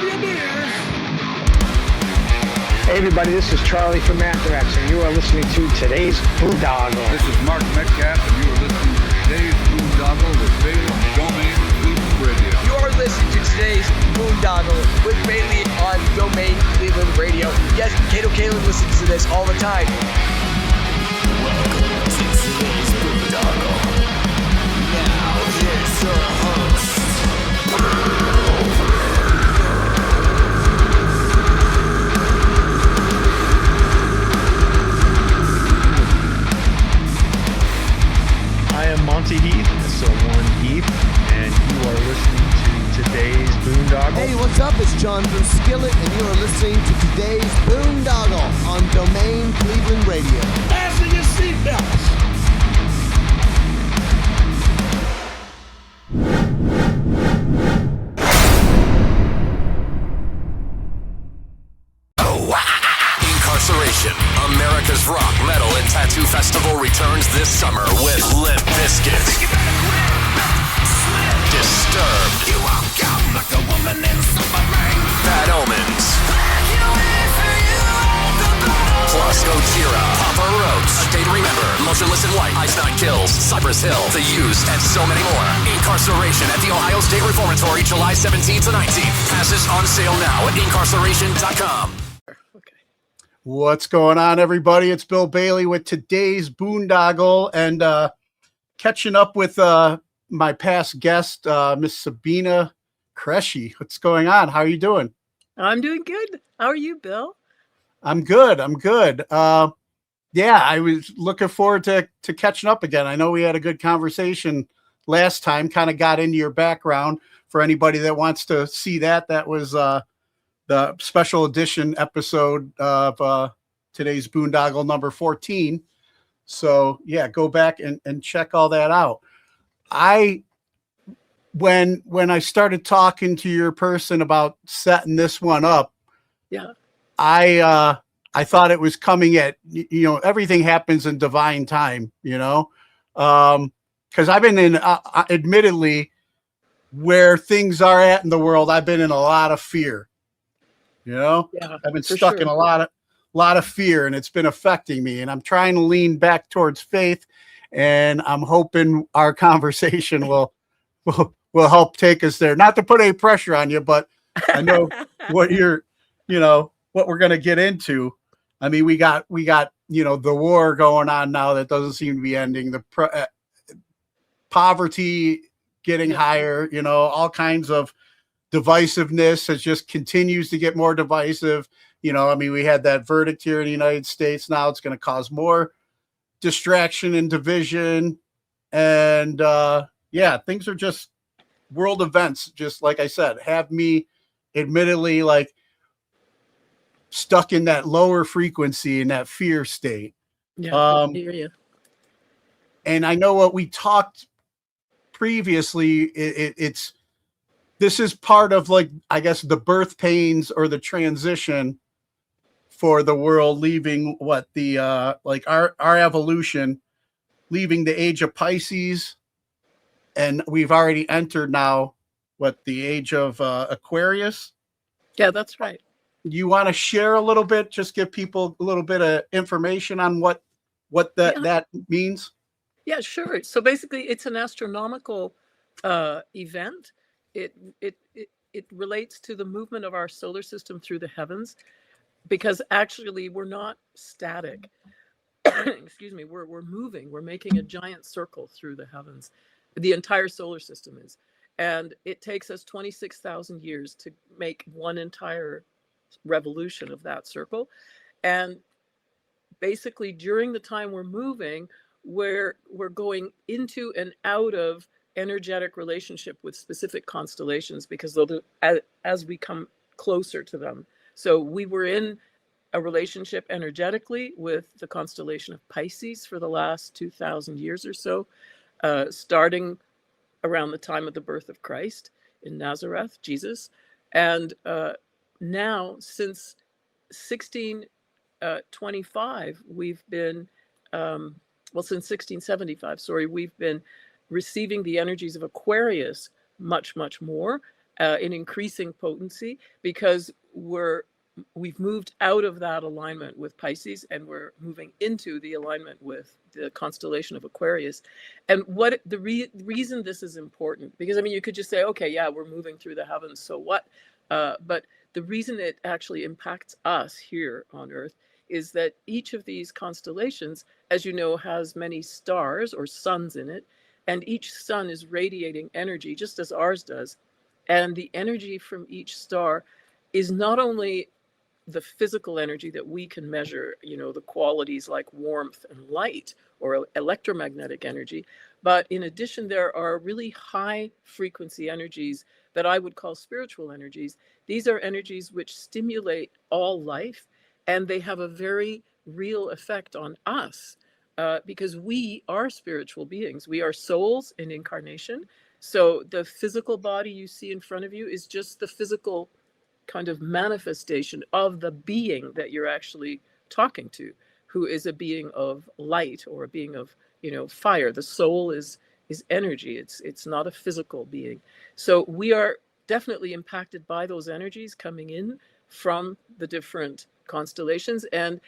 your beers. Hey everybody, this is Charlie from Maitreya, and you are listening to today's Boondoggle. This is Mark Metcalf, and you are listening to today's Boondoggle with Bailey on Domain Cleveland Radio. You are listening to today's Boondoggle with Bailey on Domain Cleveland Radio. Yes, Kato Kalin listens to this all the time. Welcome to today's Boondoggle. Now here's your host. I am Monty Heath, SO1 Heath, and you are listening to today's Boondoggle. Hey, what's up? It's John from Skillet, and you are listening to today's Boondoggle on Domain Cleveland Radio. Fasten your seatbelts. Incarceration, America's rock, metal, and tattoo festival returns this summer with Limp Bizkit, Disturbed, Bad Omens, plus Gojira, Papa Roach, A Day to Remember, Motionless in White, Ice Nine Kills, Cypress Hill, The Used, and so many more. Incarceration at the Ohio State Reformatory, July 17th to 19th. Passes on sale now at incarceration.com. What's going on, everybody? It's Bill Bailey with today's Boondoggle, and catching up with my past guest, Miss Sabina Qureshi. What's going on? How are you doing? I'm doing good. How are you, Bill? I'm good. Yeah, I was looking forward to catching up again. I know we had a good conversation last time, kind of got into your background. For anybody that wants to see that, that was the special edition episode of today's Boondoggle number 14. So yeah, go back and check all that out. When I started talking to your person about setting this one up, yeah, I thought it was coming at, everything happens in divine time, because I've been in, admittedly, where things are at in the world, I've been in a lot of fear. Yeah, I've been stuck in a lot of fear, and it's been affecting me, and I'm trying to lean back towards faith, and I'm hoping our conversation will help take us there. Not to put any pressure on you, but I know what what we're going to get into. I mean, we got the war going on now that doesn't seem to be ending, the poverty getting higher, all kinds of divisiveness has just continues to get more divisive. We had that verdict here in the United States. Now it's going to cause more distraction and division. And things are just world events. Just like I said, have me admittedly like stuck in that lower frequency, in that fear state. Yeah, I hear you. And I know what we talked previously, this is part of, like, I guess, the birth pains or the transition for the world, leaving our evolution, leaving the age of Pisces, and we've already entered now the age of Aquarius. Yeah, that's right. You want to share a little bit, just give people a little bit of information on what that means? Yeah, sure. So basically, it's an astronomical event. It relates to the movement of our solar system through the heavens, because actually we're not static. Excuse me, we're moving. We're making a giant circle through the heavens. The entire solar system is. And it takes us 26,000 years to make one entire revolution of that circle. And basically during the time we're moving, we're going into and out of energetic relationship with specific constellations, because as we come closer to them. So we were in a relationship energetically with the constellation of Pisces for the last 2,000 years or so, starting around the time of the birth of Christ in Nazareth, Jesus. And now, since 1625, we've been, since 1675, we've been receiving the energies of Aquarius much, much more. in increasing potency, because we've moved out of that alignment with Pisces and we're moving into the alignment with the constellation of Aquarius. And what the reason this is important, because I mean, you could just say, okay, yeah, we're moving through the heavens, so what? But the reason it actually impacts us here on Earth is that each of these constellations, as you know, has many stars or suns in it, and each sun is radiating energy just as ours does. And the energy from each star is not only the physical energy that we can measure, you know, the qualities like warmth and light or electromagnetic energy, but in addition, there are really high frequency energies that I would call spiritual energies. These are energies which stimulate all life, and they have a very real effect on us, because we are spiritual beings. We are souls in incarnation. So the physical body you see in front of you is just the physical kind of manifestation of the being that you're actually talking to, who is a being of light or a being of, you know, fire. The soul is energy. It's not a physical being. So we are definitely impacted by those energies coming in from the different constellations. And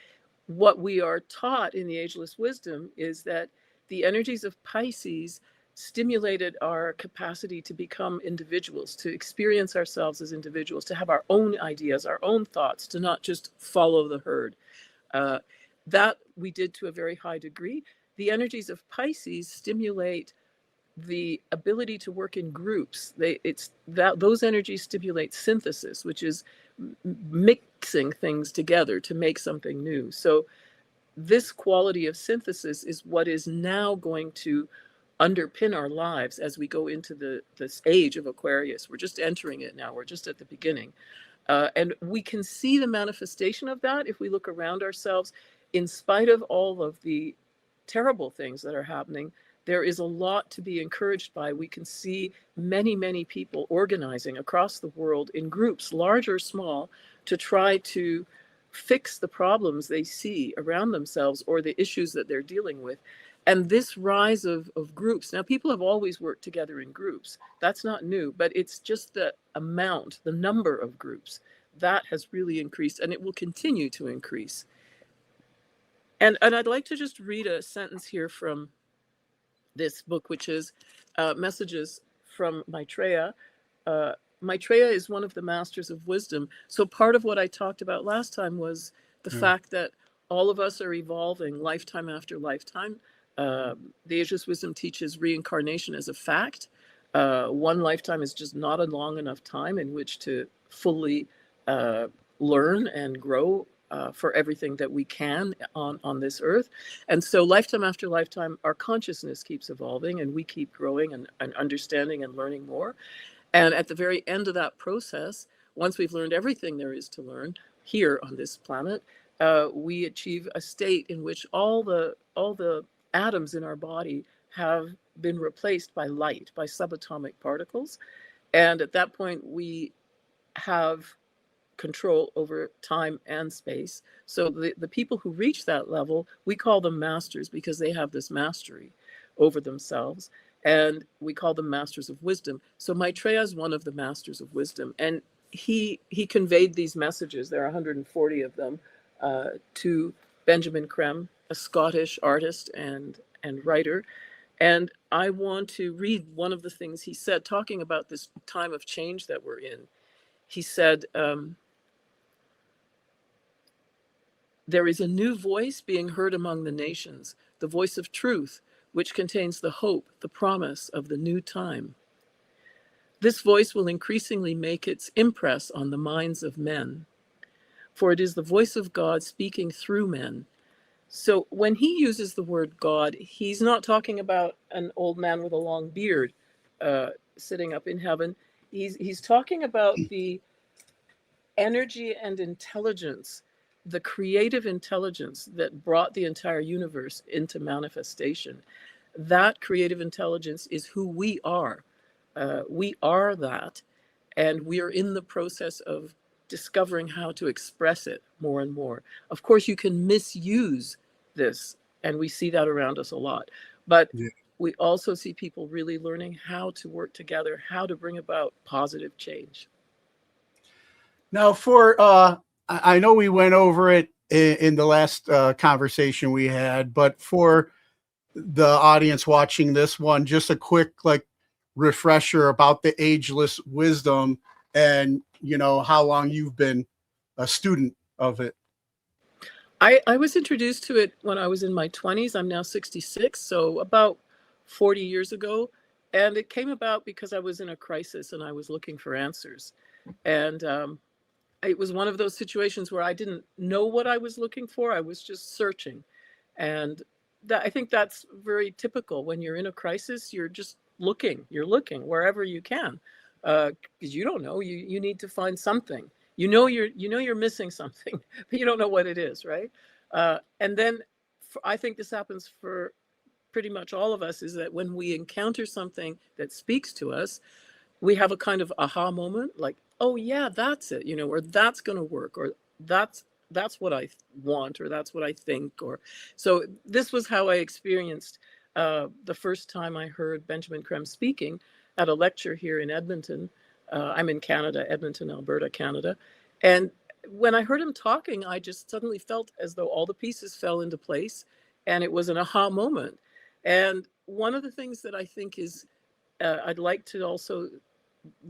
what we are taught in the Ageless Wisdom is that the energies of Pisces stimulated our capacity to become individuals, to experience ourselves as individuals, to have our own ideas, our own thoughts, to not just follow the herd. That we did to a very high degree. The energies of Pisces stimulate the ability to work in groups. Those energies stimulate synthesis, which is mixing things together to make something new. So this quality of synthesis is what is now going to underpin our lives as we go into this age of Aquarius. We're just entering it now. We're just at the beginning. And we can see the manifestation of that if we look around ourselves. In spite of all of the terrible things that are happening, there is a lot to be encouraged by. We can see many, many people organizing across the world in groups, large or small, to try to fix the problems they see around themselves or the issues that they're dealing with. And this rise of groups, now people have always worked together in groups. That's not new, but it's just the amount, the number of groups that has really increased, and it will continue to increase. And I'd like to just read a sentence here from this book, which is Messages from Maitreya. Maitreya is one of the masters of wisdom. So part of what I talked about last time was the fact that all of us are evolving lifetime after lifetime. The Ageless Wisdom teaches reincarnation as a fact. One lifetime is just not a long enough time in which to fully learn and grow for everything that we can on this earth. And so lifetime after lifetime, our consciousness keeps evolving and we keep growing and understanding and learning more. And at the very end of that process, once we've learned everything there is to learn here on this planet, we achieve a state in which all the atoms in our body have been replaced by light, by subatomic particles. And at that point, we have control over time and space. So the people who reach that level, we call them masters because they have this mastery over themselves. And we call them masters of wisdom. So Maitreya is one of the masters of wisdom. And he conveyed these messages, there are 140 of them, to Benjamin Creme, a Scottish artist and writer. And I want to read one of the things he said, talking about this time of change that we're in. He said, there is a new voice being heard among the nations, the voice of truth, which contains the hope, the promise of the new time. This voice will increasingly make its impress on the minds of men, for it is the voice of God speaking through men. So when he uses the word God, he's not talking about an old man with a long beard sitting up in heaven. He's talking about the energy and intelligence, the creative intelligence that brought the entire universe into manifestation. That creative intelligence is who we are. We are that, and we are in the process of discovering how to express it more and more. Of course, you can misuse this, and we see that around us a lot. But we also see people really learning how to work together, how to bring about positive change. Now, I know we went over it in the last conversation we had, but for the audience watching this one, just a quick refresher about the ageless wisdom and how long you've been a student of it. I was introduced to it when I was in my 20s. I'm now 66, so about 40 years ago. And it came about because I was in a crisis and I was looking for answers. And it was one of those situations where I didn't know what I was looking for. I was just searching. And I think that's very typical. When you're in a crisis, you're just looking. You're looking wherever you can, because you don't know. You need to find something. You're missing something, but you don't know what it is, right? And then I think this happens for pretty much all of us, is that when we encounter something that speaks to us, we have a kind of aha moment, like, oh yeah, that's it, or that's going to work, or that's what I want, or that's what I think. Or so this was how I experienced the first time I heard Benjamin Creme speaking at a lecture here in Edmonton. I'm in Canada, Edmonton, Alberta, Canada. And when I heard him talking, I just suddenly felt as though all the pieces fell into place, and it was an aha moment. And one of the things that I think is, I'd like to also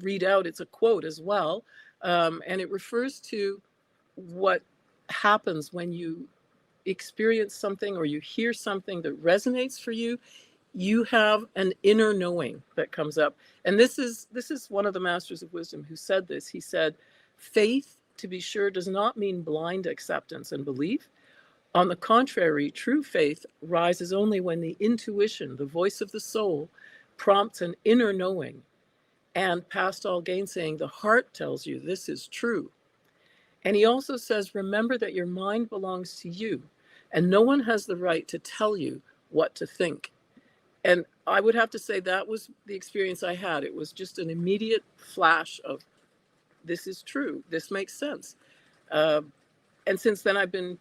read out, it's a quote as well, and it refers to what happens when you experience something or you hear something that resonates for you. You have an inner knowing that comes up. And this is one of the masters of wisdom who said this. He said, faith, to be sure, does not mean blind acceptance and belief. On the contrary, true faith rises only when the intuition, the voice of the soul, prompts an inner knowing. And past all gainsaying, the heart tells you this is true. And he also says, remember that your mind belongs to you, and no one has the right to tell you what to think. And I would have to say that was the experience I had. It was just an immediate flash of, this is true, this makes sense. And since then I've been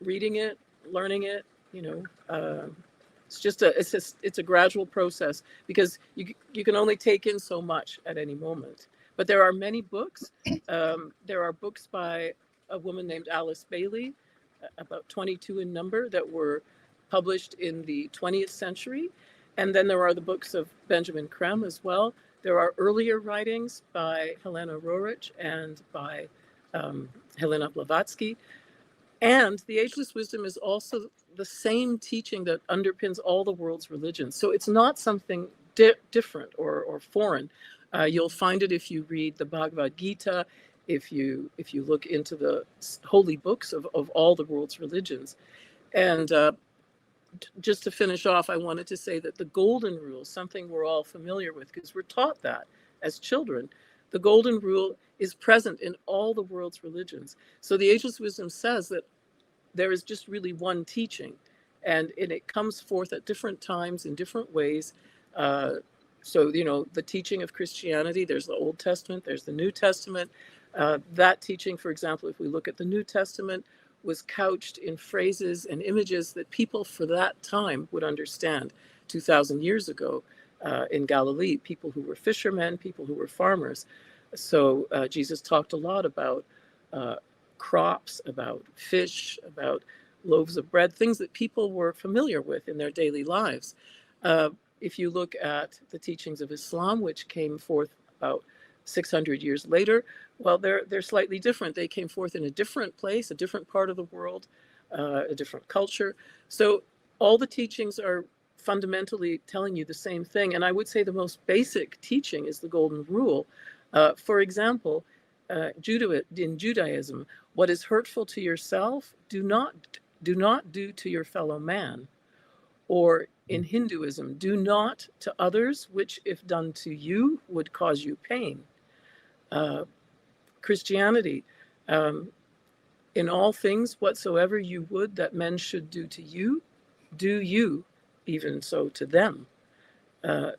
reading it, learning it, it's a gradual process, because you can only take in so much at any moment. But there are many books. There are books by a woman named Alice Bailey, about 22 in number, that were published in the 20th century. And then there are the books of Benjamin Creme as well. There are earlier writings by Helena Roerich and by Helena Blavatsky. And the Ageless Wisdom is also the same teaching that underpins all the world's religions. So it's not something different or foreign. You'll find it if you read the Bhagavad Gita, if you look into the holy books of all the world's religions. And just to finish off, I wanted to say that the golden rule, something we're all familiar with because we're taught that as children, the golden rule is present in all the world's religions. So the Ageless Wisdom says that there is just really one teaching, and it comes forth at different times in different ways. So, the teaching of Christianity, there's the Old Testament, there's the New Testament. That teaching, for example, if we look at the New Testament, was couched in phrases and images that people for that time would understand. 2,000 years ago in Galilee, people who were fishermen, people who were farmers. So Jesus talked a lot about crops, about fish, about loaves of bread, things that people were familiar with in their daily lives. If you look at the teachings of Islam, which came forth about 600 years later, well, they're slightly different. They came forth in a different place, a different part of the world, a different culture. So all the teachings are fundamentally telling you the same thing. And I would say the most basic teaching is the Golden Rule. For example, in Judaism, what is hurtful to yourself, do not do to your fellow man. Or in Hinduism, do not to others, which if done to you would cause you pain. Christianity, in all things whatsoever you would that men should do to you, do you even so to them.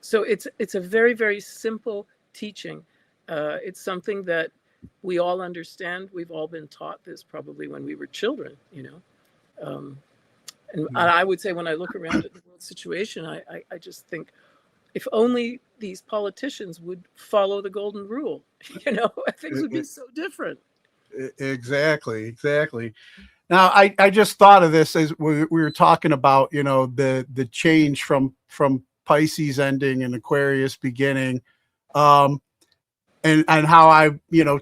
So it's a very, very simple teaching. It's something that we all understand. We've all been taught this probably when we were children, And I would say when I look around at the world situation, I just think if only these politicians would follow the golden rule, things would be so different. Exactly. Now, I just thought of this as we were talking about, the change from Pisces ending and Aquarius beginning, and how I,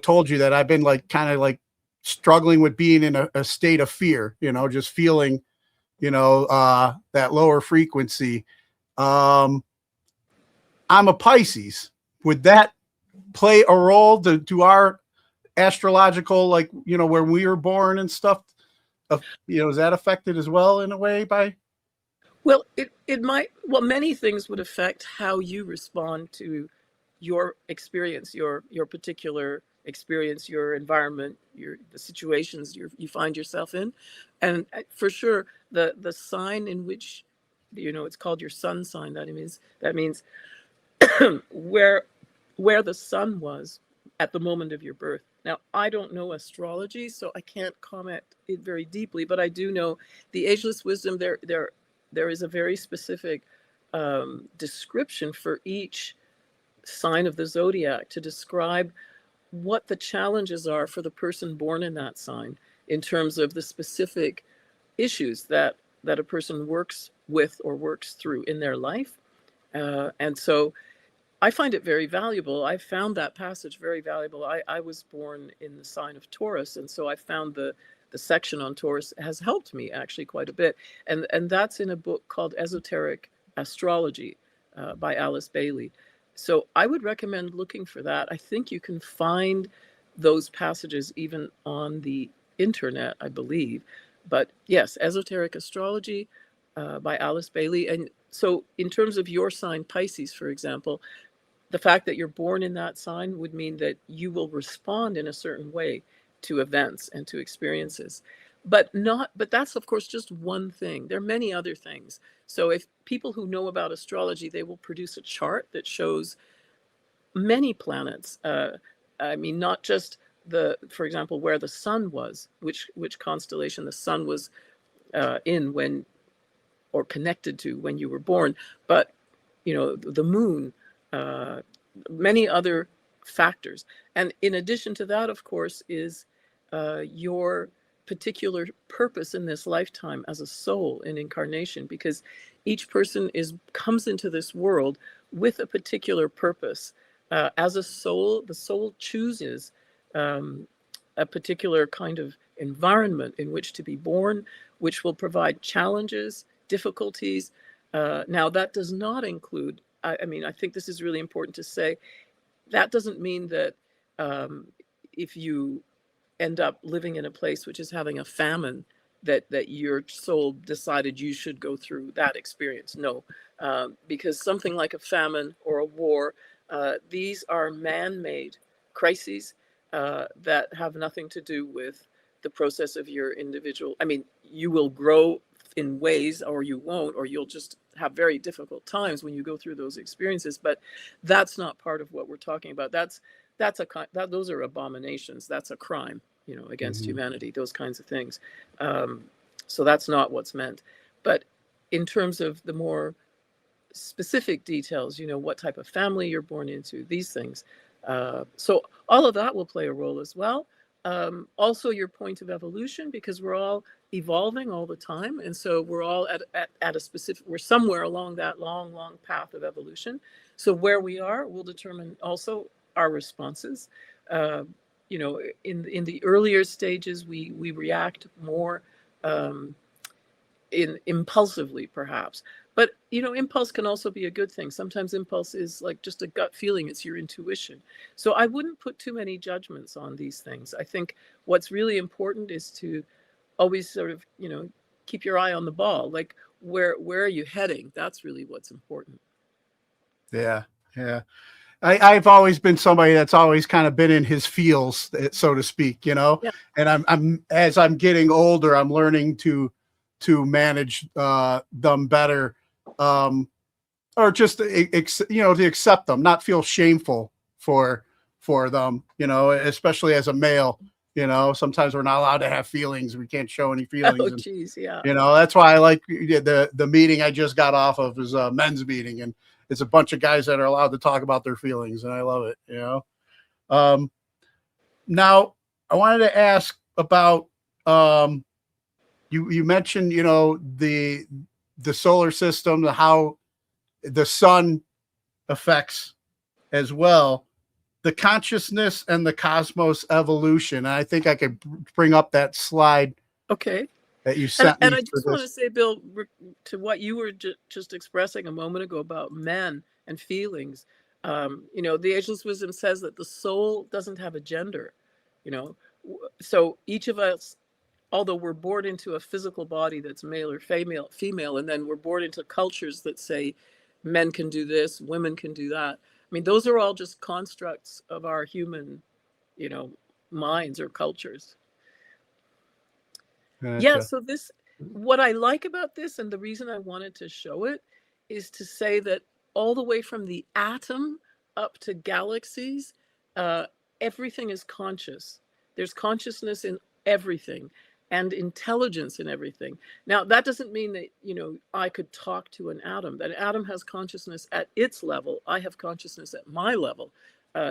told you that I've been kind of struggling with being in a state of fear, just feeling, that lower frequency. I'm a Pisces. Would that play a role to our astrological, where we were born and stuff? Is that affected as well in a way by? Well, it might. Well, many things would affect how you respond to your experience, your particular experience, your environment, the situations you find yourself in, and for sure the sign in which it's called your sun sign. That means where the sun was at the moment of your birth. Now, I don't know astrology, so I can't comment it very deeply, but I do know the ageless wisdom. There is a very specific description for each sign of the zodiac to describe what the challenges are for the person born in that sign in terms of the specific issues that a person works with or works through in their life. And so I find it very valuable. I found that passage very valuable. I was born in the sign of Taurus, and so I found the section on Taurus has helped me actually quite a bit. And that's in a book called Esoteric Astrology by Alice Bailey. So I would recommend looking for that. I think you can find those passages even on the internet, I believe. But yes, Esoteric Astrology by Alice Bailey. And so in terms of your sign, Pisces, for example, the fact that you're born in that sign would mean that you will respond in a certain way to events and to experiences. But that's of course just one thing. There are many other things. So if people who know about astrology, they will produce a chart that shows many planets. Not just for example, where the sun was, which constellation the sun was in when, or connected to when you were born, but the moon, many other factors. And in addition to that, of course, is your particular purpose in this lifetime as a soul in incarnation, because each person comes into this world with a particular purpose. As a soul, the soul chooses a particular kind of environment in which to be born, which will provide challenges, difficulties. Now, that does not include, I think this is really important to say, that doesn't mean that if you end up living in a place which is having a famine, that your soul decided you should go through that experience. No, because something like a famine or a war, these are man-made crises that have nothing to do with the process of your individual. You will grow in ways, or you won't, or you'll just have very difficult times when you go through those experiences. But that's not part of what we're talking about. Those are abominations. That's a crime, against humanity. Those kinds of things. So that's not what's meant. But in terms of the more specific details, what type of family you're born into, these things. So all of that will play a role as well. Also your point of evolution, because we're all evolving all the time. And so we're all at a specific, we're somewhere along that long path of evolution. So where we are will determine also our responses. In the earlier stages, we react more impulsively, perhaps. But, impulse can also be a good thing. Sometimes impulse is like just a gut feeling. It's your intuition. So I wouldn't put too many judgments on these things. I think what's really important is to always sort of, keep your eye on the ball. Like, where are you heading? That's really what's important. Yeah. I've always been somebody that's always kind of been in his feels, so to speak, Yeah. And I'm as I'm getting older, I'm learning to manage them better, or just to accept them, not feel shameful for them, especially as a male, You know, sometimes we're not allowed to have feelings. We can't show any Oh, feelings. And, geez, yeah. you know, that's why I like the meeting I just got off of is a men's meeting, and it's a bunch of guys that are allowed to talk about their feelings, and I love it. You know, now I wanted to ask about you mentioned, you know, the solar system, how the sun affects as well the consciousness and the cosmos evolution. And I think I could bring up that slide Okay. that you sent And me I for just want to this. say, Bill, to what you were just expressing a moment ago about men and feelings, you know, the ageless wisdom says that the soul doesn't have a gender, you know. So each of us, although we're born into a physical body that's male or female, and then we're born into cultures that say men can do this, women can do that. I mean, those are all just constructs of our human, you know, minds or cultures. Yeah, Gotcha. so what I like about this, and the reason I wanted to show it, is to say that all the way from the atom up to galaxies, uh, everything is conscious. There's consciousness in everything and intelligence in everything. Now, that doesn't mean that, you know, I could talk to an atom. That atom has consciousness at its level. I have consciousness at my level.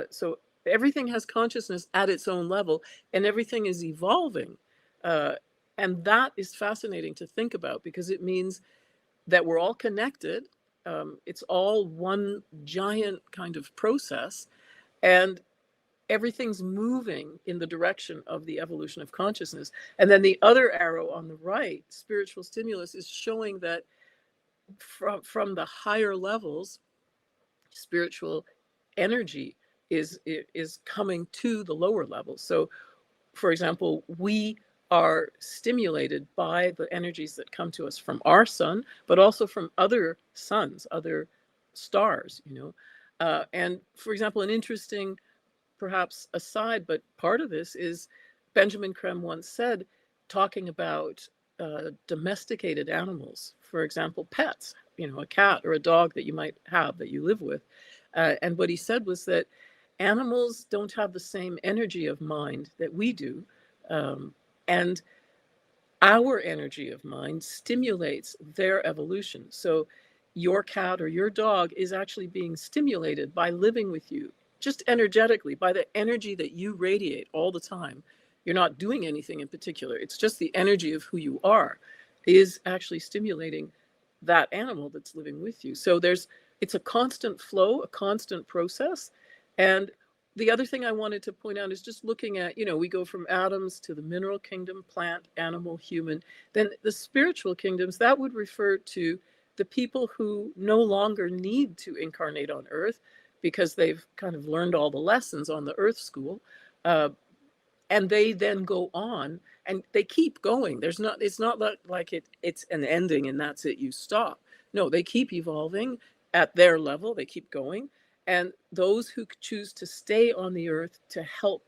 So everything has consciousness at its own level, and everything is evolving. Uh, and that is fascinating to think about because it means that we're all connected. It's all one giant kind of process, and everything's moving in the direction of the evolution of consciousness. And then the other arrow on the right, spiritual stimulus, is showing that from the higher levels, spiritual energy is coming to the lower levels. So, for example, we are stimulated by the energies that come to us from our sun, but also from other suns, other stars, you know. And for example, an interesting, perhaps aside, but part of this is Benjamin Creme once said, talking about domesticated animals, for example, pets, you know, a cat or a dog that you might have that you live with. And what he said was that animals don't have the same energy of mind that we do. And our energy of mind stimulates their evolution. So your cat or your dog is actually being stimulated by living with you, just energetically, by the energy that you radiate all the time. You're not doing anything in particular. It's just the energy of who you are is actually stimulating that animal that's living with you. So it's a constant flow, a constant process. And the other thing I wanted to point out is just looking at, you know, we go from atoms to the mineral kingdom, plant, animal, human. Then the spiritual kingdoms, that would refer to the people who no longer need to incarnate on earth because they've kind of learned all the lessons on the earth school. And they then go on and they keep going. It's not like it's an ending and that's it, you stop. No, they keep evolving at their level, they keep going. And those who choose to stay on the earth to help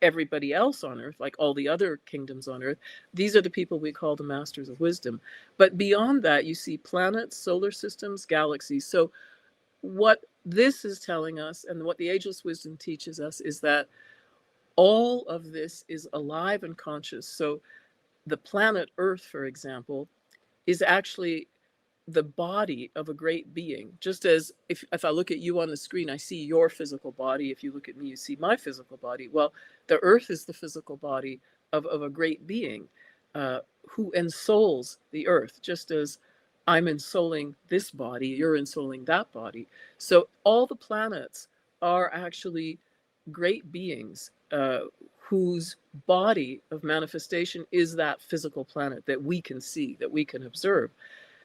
everybody else on earth, like all the other kingdoms on earth, these are the people we call the masters of wisdom. But beyond that, you see planets, solar systems, galaxies. So what this is telling us, and what the ageless wisdom teaches us, is that all of this is alive and conscious. So the planet Earth, for example, is actually the body of a great being. Just as if I look at you on the screen, I see your physical body. If you look at me, you see my physical body. Well, the earth is the physical body of a great being who ensouls the earth, just as I'm ensouling this body, you're ensouling that body. So all the planets are actually great beings whose body of manifestation is that physical planet that we can see, that we can observe.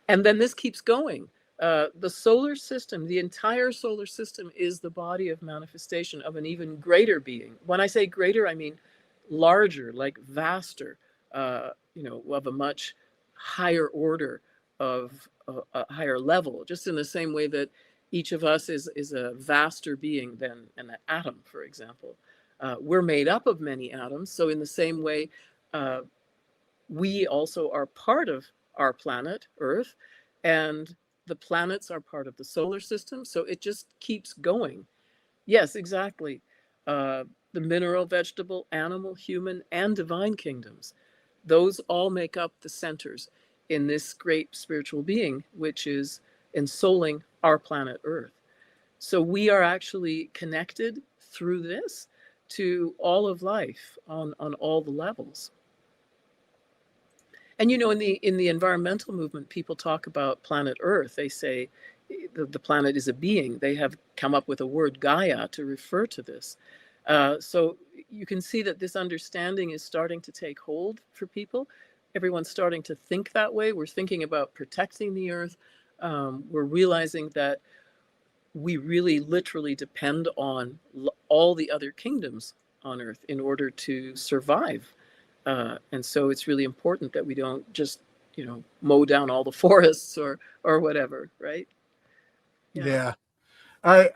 And then this keeps going. The solar system, the entire solar system, is the body of manifestation of an even greater being. When I say greater, I mean larger, like vaster, you know, of a much higher order, of a higher level, just in the same way that each of us is a vaster being than an atom, for example. We're made up of many atoms. So in the same way, we also are part of our planet, Earth, and the planets are part of the solar system. So it just keeps going. Yes, exactly. the mineral, vegetable, animal, human, and divine kingdoms. Those all make up the centers in this great spiritual being, which is ensouling our planet Earth. So we are actually connected through this to all of life on all the levels. And you know, in the environmental movement, people talk about planet Earth. They say the planet is a being. They have come up with a word, Gaia, to refer to this. So you can see that this understanding is starting to take hold for people. Everyone's starting to think that way. We're thinking about protecting the Earth. We're realizing that we really literally depend on all the other kingdoms on Earth in order to survive. And so it's really important that we don't just, you know, mow down all the forests or whatever, right? Yeah. I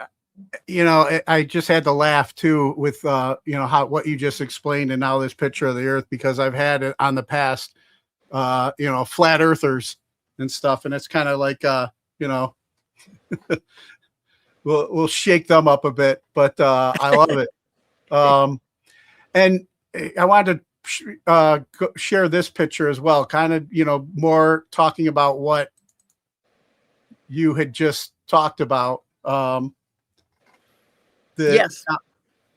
just had to laugh too with, what you just explained and now this picture of the Earth, because I've had it on the past, flat earthers and stuff. And it's kind of like, we'll shake them up a bit, but I love it. And I wanted to share this picture as well, kind of, more talking about what you had just talked about. Yes.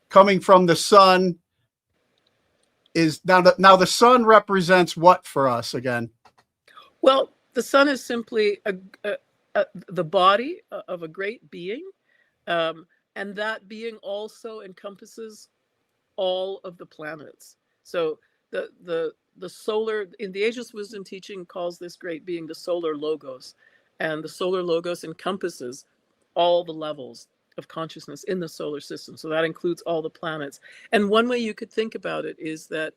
Coming from the sun is now the sun represents what for us again? Well, the sun is simply the body of a great being. And that being also encompasses all of the planets. So the solar, in the Ageless Wisdom teaching, calls this great being the solar logos. And the solar logos encompasses all the levels of consciousness in the solar system. So that includes all the planets. And one way you could think about it is that,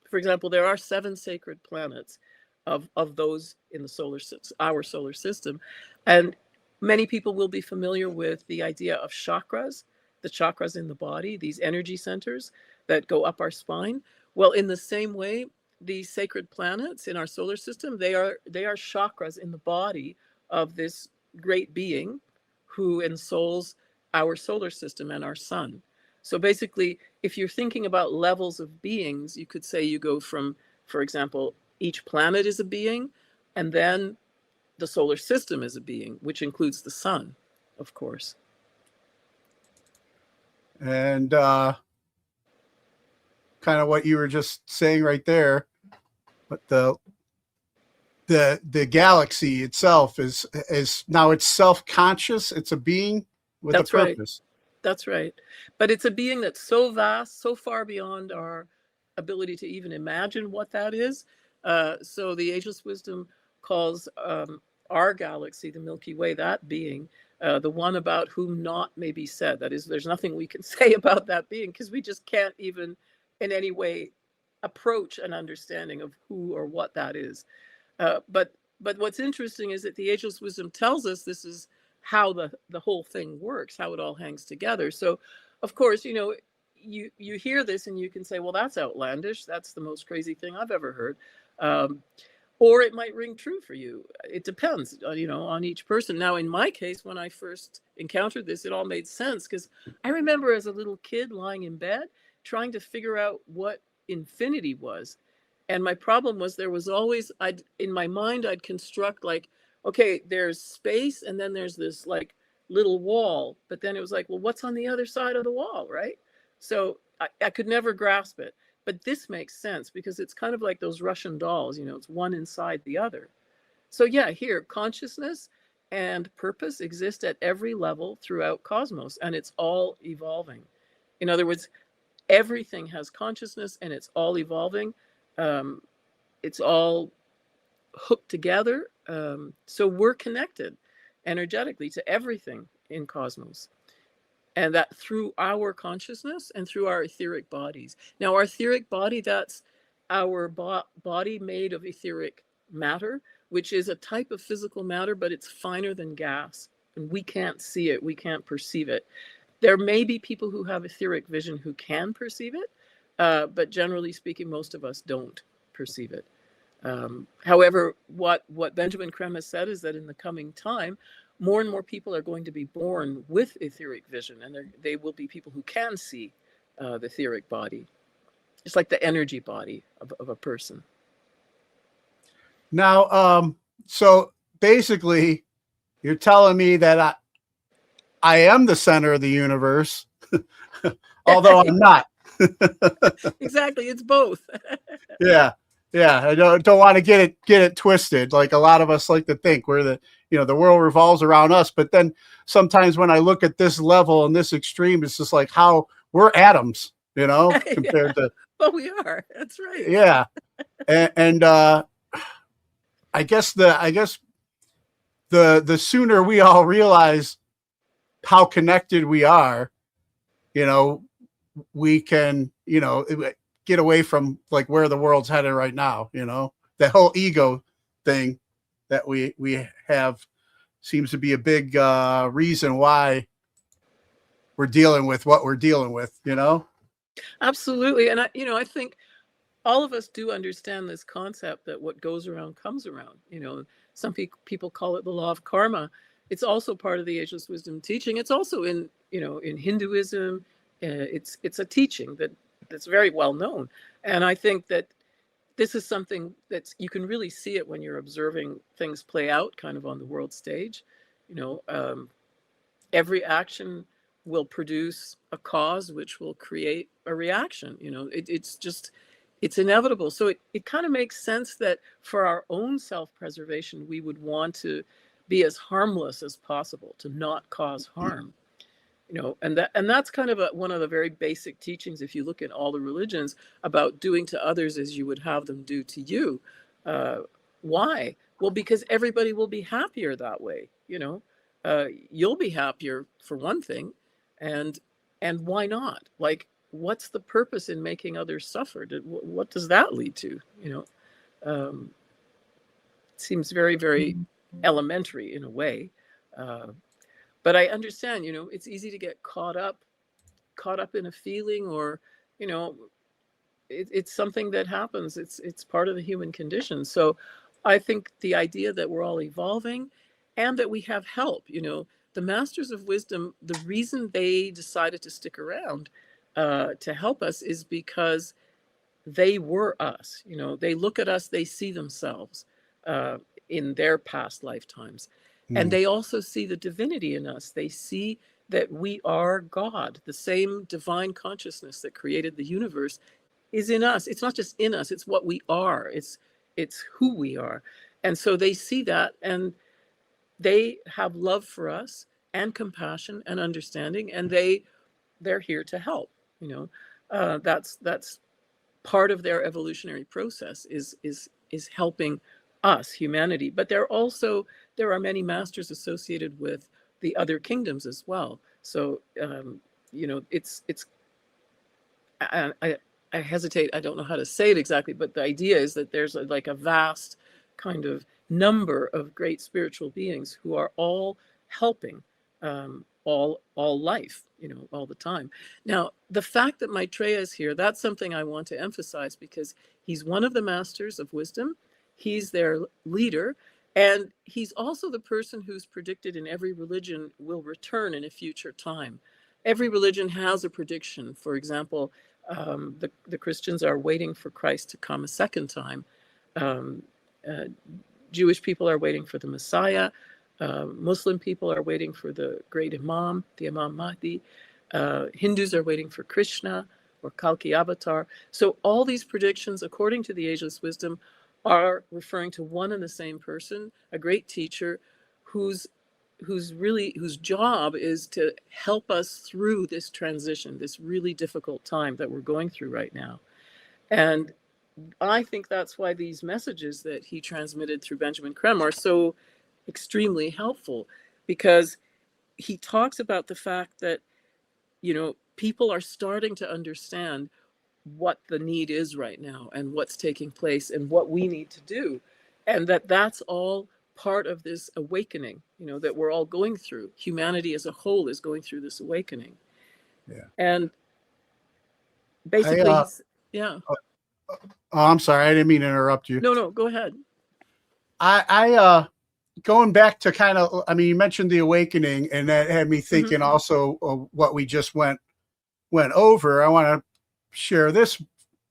for example, there are 7 sacred planets of those in the our solar system. And many people will be familiar with the idea of chakras, the chakras in the body, these energy centers that go up our spine. Well, in the same way, these sacred planets in our solar system, they are chakras in the body of this great being who ensouls our solar system and our sun. So basically, if you're thinking about levels of beings, you could say you go from, for example, each planet is a being, and then the solar system is a being, which includes the sun, of course. And kind of what you were just saying right there, but the galaxy itself is now it's self-conscious. It's a being with a purpose. Right. That's right. But it's a being that's so vast, so far beyond our ability to even imagine what that is. So the Ageless Wisdom calls our galaxy, the Milky Way, that being, the one about whom naught may be said. That is, there's nothing we can say about that being because we just can't even in any way approach an understanding of who or what that is. But what's interesting is that the Ageless Wisdom tells us this is how the whole thing works, how it all hangs together. So, of course, you hear this and you can say, well, that's outlandish. That's the most crazy thing I've ever heard. Or it might ring true for you. It depends, on each person. Now, in my case, when I first encountered this, it all made sense because I remember as a little kid lying in bed trying to figure out what infinity was. And my problem was there was always, in my mind, I'd construct like, okay, there's space and then there's this like little wall. But then it was like, well, what's on the other side of the wall, right? So I could never grasp it. But this makes sense because it's kind of like those Russian dolls, it's one inside the other. So yeah, here, consciousness and purpose exist at every level throughout cosmos, and it's all evolving. In other words, everything has consciousness and it's all evolving. It's all hooked together. So we're connected energetically to everything in cosmos. And that through our consciousness and through our etheric bodies. Now, our etheric body, that's our body made of etheric matter, which is a type of physical matter, but it's finer than gas. And we can't see it. We can't perceive it. There may be people who have etheric vision who can perceive it, but generally speaking, most of us don't perceive it. However, what Benjamin Creme has said is that in the coming time, more and more people are going to be born with etheric vision, and they will be people who can see the etheric body. It's like the energy body of a person. Now, so basically, you're telling me that I am the center of the universe, although I'm not. Exactly, it's both. Yeah, yeah. I don't want to get it twisted. Like a lot of us like to think we're the world revolves around us. But then sometimes when I look at this level and this extreme, it's just like how we're atoms, compared to. Well, we are. That's right. Yeah, and I guess the sooner we all realize how connected we are, we can, get away from like where the world's headed right now. The whole ego thing that we have seems to be a big reason why we're dealing with what we're dealing with. Absolutely. And I think all of us do understand this concept that what goes around comes around. Some people call it the law of karma. It's also part of the ageless wisdom teaching. It's also in Hinduism. It's a teaching that's very well known. And I think that this is something you can really see it when you're observing things play out kind of on the world stage. Every action will produce a cause which will create a reaction. It's inevitable. So it kind of makes sense that for our own self-preservation, we would want to be as harmless as possible, to not cause harm. And that's kind of one of the very basic teachings, if you look at all the religions, about doing to others as you would have them do to you. Why? Well, because everybody will be happier that way. You'll be happier for one thing, and why not? Like, what's the purpose in making others suffer? What does that lead to? It seems very, very elementary in a way. But I understand, it's easy to get caught up in a feeling, or, it's something that happens. It's part of the human condition. So I think the idea that we're all evolving and that we have help, the masters of wisdom, the reason they decided to stick around to help us is because they were us. They look at us, they see themselves in their past lifetimes. And they also see the divinity in us. They see that we are God. The same divine consciousness that created the universe is in us. It's not just in us, it's what we are. It's who we are. And so they see that, and they have love for us and compassion and understanding, and they're here to help. That's part of their evolutionary process is helping us, humanity. But there are many masters associated with the other kingdoms as well. So I hesitate, I don't know how to say it exactly, but the idea is that there's like a vast kind of number of great spiritual beings who are all helping all life, all the time. Now, the fact that Maitreya is here, that's something I want to emphasize, because he's one of the masters of wisdom. He's their leader, and he's also the person who's predicted in every religion will return in a future time. Every religion has a prediction. For example, the Christians are waiting for Christ to come a second time. Jewish people are waiting for the Messiah. Muslim people are waiting for the great Imam, the Imam Mahdi. Hindus are waiting for Krishna or Kalki Avatar. So all these predictions, according to the ageless wisdom, are referring to one and the same person, a great teacher whose job is to help us through this transition, this really difficult time that we're going through right now. And I think that's why these messages that he transmitted through Benjamin Creme are so extremely helpful, because he talks about the fact that, people are starting to understand what the need is right now and what's taking place and what we need to do. And that's all part of this awakening, that we're all going through. Humanity as a whole is going through this awakening. Yeah. And basically, Oh, I'm sorry. I didn't mean to interrupt you. No, go ahead. I going back to kind of, you mentioned the awakening, and that had me thinking also of what we just went went over, I want to share this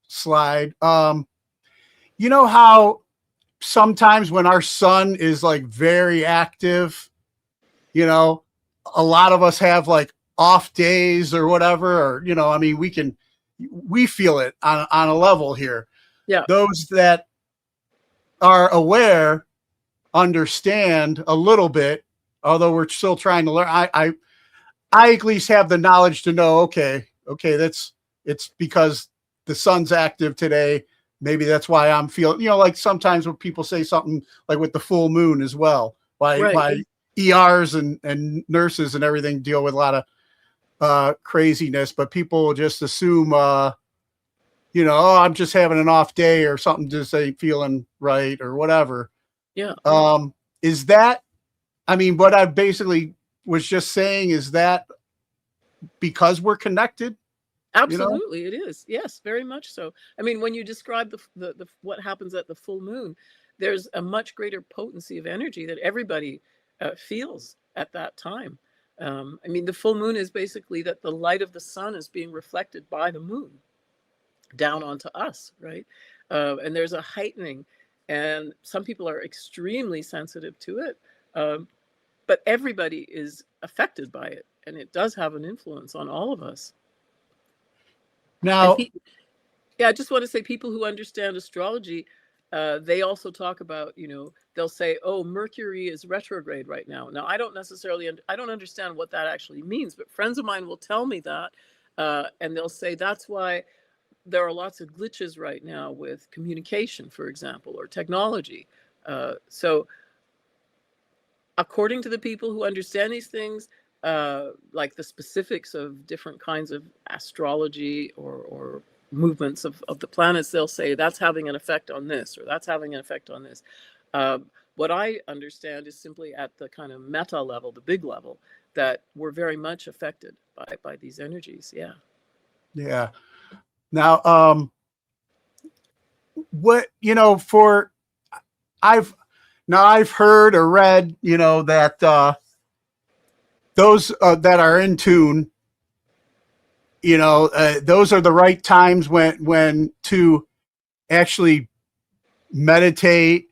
slide. You know how sometimes when our sun is like very active, you know, a lot of us have like off days or whatever, or, you know, I mean, we feel it on a level here. Yeah. Those that are aware understand a little bit, although we're still trying to learn. I at least have the knowledge to know, okay, it's because the sun's active today. Maybe that's why I'm feeling, you know, like sometimes when people say something like with the full moon as well, why ERs and nurses and everything deal with a lot of craziness, but people just assume, you know, oh, I'm just having an off day or something, just ain't feeling right or whatever. Yeah. Is that, I mean, what I basically was just saying, is that because we're connected? Absolutely, you know? It is. Yes, very much so. I mean, when you describe the what happens at the full moon, there's a much greater potency of energy that everybody feels at that time. I mean, the full moon is basically that the light of the sun is being reflected by the moon down onto us, right? And there's a heightening, and some people are extremely sensitive to it, but everybody is affected by it, and it does have an influence on all of us. Now, yeah, I just want to say, people who understand astrology, they also talk about, you know, they'll say, oh, Mercury is retrograde right now. Now, I don't necessarily, I don't understand what that actually means, but friends of mine will tell me that, and they'll say that's why there are lots of glitches right now with communication, for example, or technology. So according to the people who understand these things, like the specifics of different kinds of astrology or movements of the planets, they'll say that's having an effect on this, or that's having an effect on this. What I understand is simply at the kind of meta level, the big level, that we're very much affected by these energies. Yeah. Yeah. Now, what, you know, I've heard or read, you know, that those that are in tune, you know, those are the right times when to actually meditate,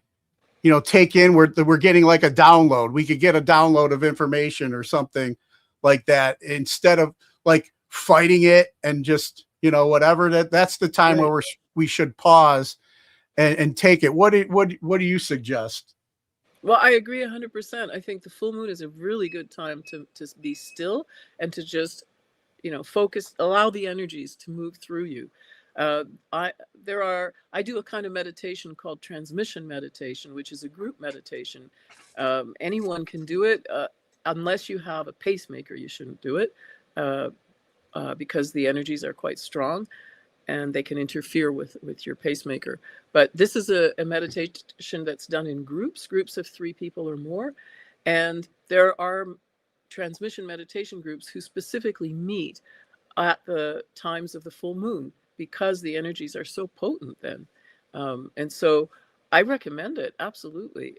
you know, take in, we're getting like a download. We could get a download of information or something like that, instead of like fighting it and just, you know, whatever. That's the time where we should pause and take it. What do you suggest? Well, I agree 100%. I think the full moon is a really good time to be still and to just, you know, focus, allow the energies to move through you. I do a kind of meditation called transmission meditation, which is a group meditation. Anyone can do it, unless you have a pacemaker. You shouldn't do it, because the energies are quite strong and they can interfere with your pacemaker. But this is a meditation that's done in groups of 3 people or more. And there are transmission meditation groups who specifically meet at the times of the full moon, because the energies are so potent then. And so I recommend it, absolutely.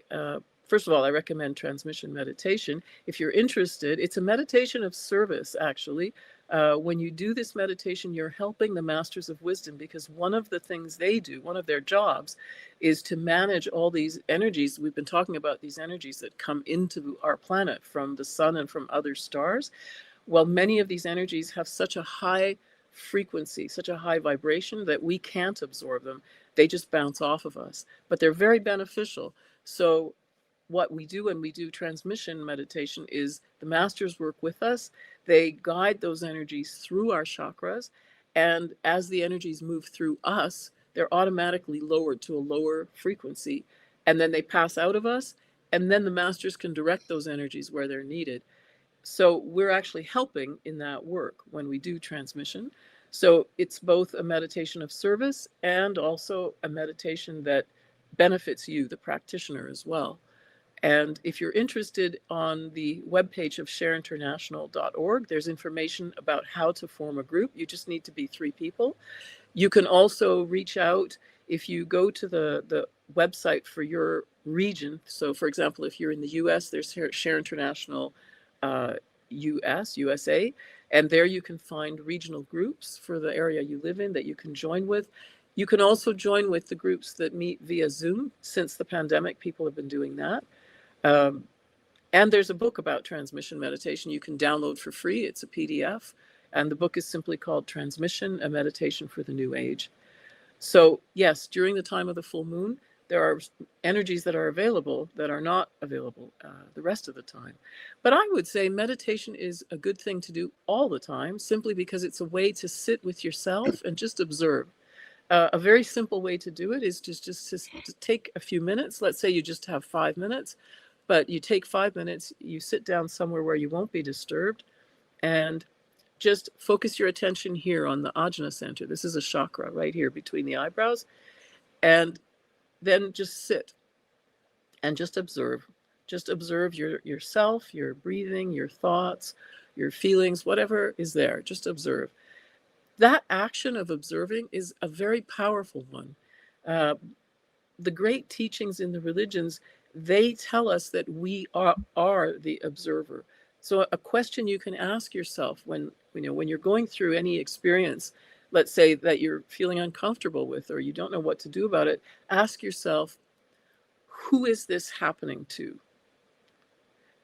First of all, I recommend transmission meditation. If you're interested, it's a meditation of service, actually. When you do this meditation, you're helping the masters of wisdom, because one of the things they do, one of their jobs, is to manage all these energies. We've been talking about these energies that come into our planet from the sun and from other stars. Well, many of these energies have such a high frequency, such a high vibration, that we can't absorb them. They just bounce off of us, but they're very beneficial. So what we do when we do transmission meditation is the masters work with us. They guide those energies through our chakras, and as the energies move through us, they're automatically lowered to a lower frequency, and then they pass out of us, and then the masters can direct those energies where they're needed. So we're actually helping in that work when we do transmission. So it's both a meditation of service and also a meditation that benefits you, the practitioner, as well. And if you're interested, on the webpage of shareinternational.org, there's information about how to form a group. You just need to be 3 people. You can also reach out if you go to the website for your region. So, for example, if you're in the US, there's Share International USA. And there you can find regional groups for the area you live in that you can join with. You can also join with the groups that meet via Zoom. Since the pandemic, people have been doing that. And there's a book about transmission meditation you can download for free. It's a PDF. And the book is simply called Transmission, a Meditation for the New Age. So yes, during the time of the full moon, there are energies that are available that are not available the rest of the time. But I would say meditation is a good thing to do all the time, simply because it's a way to sit with yourself and just observe. A very simple way to do it is just to take a few minutes. Let's say you just have 5 minutes, but you take 5 minutes, you sit down somewhere where you won't be disturbed, and just focus your attention here on the Ajna center. This is a chakra right here between the eyebrows. And then just sit and just observe. Just observe yourself, your breathing, your thoughts, your feelings, whatever is there. Just observe. That action of observing is a very powerful one. The great teachings in the religions, they tell us that we are the observer. So a question you can ask yourself when you're going through any experience, let's say that you're feeling uncomfortable with, or you don't know what to do about it, ask yourself, who is this happening to?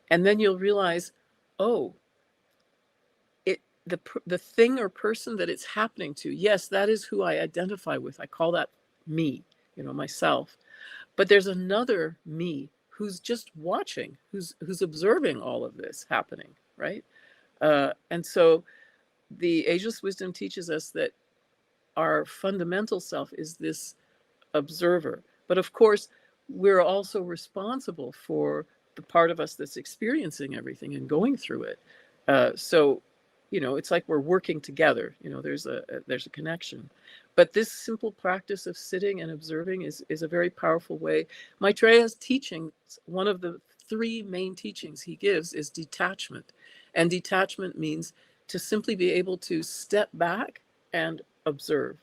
And then you'll realize, oh, the thing or person that it's happening to, yes, that is who I identify with. I call that me, myself. But there's another me who's just watching, who's observing all of this happening, right? And so the Ageless Wisdom teaches us that our fundamental self is this observer. But of course, we're also responsible for the part of us that's experiencing everything and going through it. So it's like we're working together. There's a connection. But this simple practice of sitting and observing is a very powerful way. Maitreya's teaching, one of the 3 main teachings he gives is detachment. And detachment means to simply be able to step back and observe,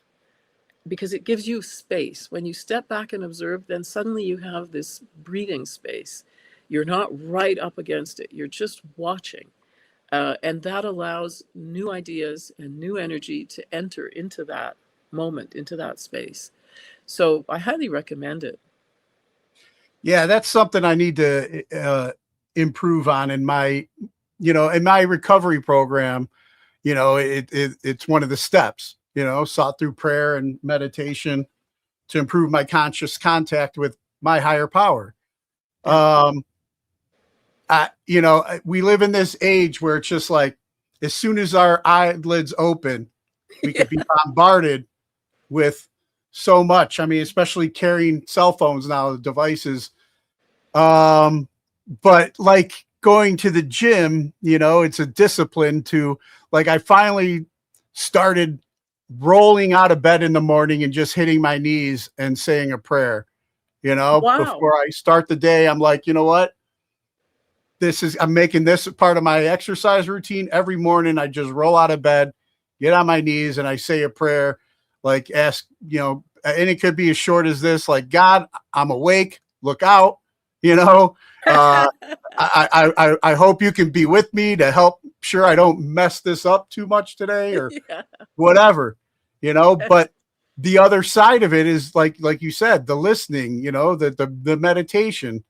because it gives you space. When you step back and observe, then suddenly you have this breathing space. You're not right up against it. You're just watching. And that allows new ideas and new energy to enter into that moment, into that space. So I highly recommend it. Yeah, that's something I need to improve on in my recovery program. It's one of the steps, sought through prayer and meditation to improve my conscious contact with my higher power. We live in this age where it's just like, as soon as our eyelids open, we could be bombarded with so much. I mean, especially carrying cell phones now, devices. But like going to the gym, it's a discipline to, like, I finally started rolling out of bed in the morning and just hitting my knees and saying a prayer, Wow. Before I start the day. I'm like, you know what? I'm making this part of my exercise routine. Every morning I just roll out of bed, get on my knees, and I say a prayer, like ask, and it could be as short as this, like, God, I'm awake, look out, I hope you can be with me to help sure I don't mess this up too much today, or whatever, but the other side of it is like you said, the listening, the meditation,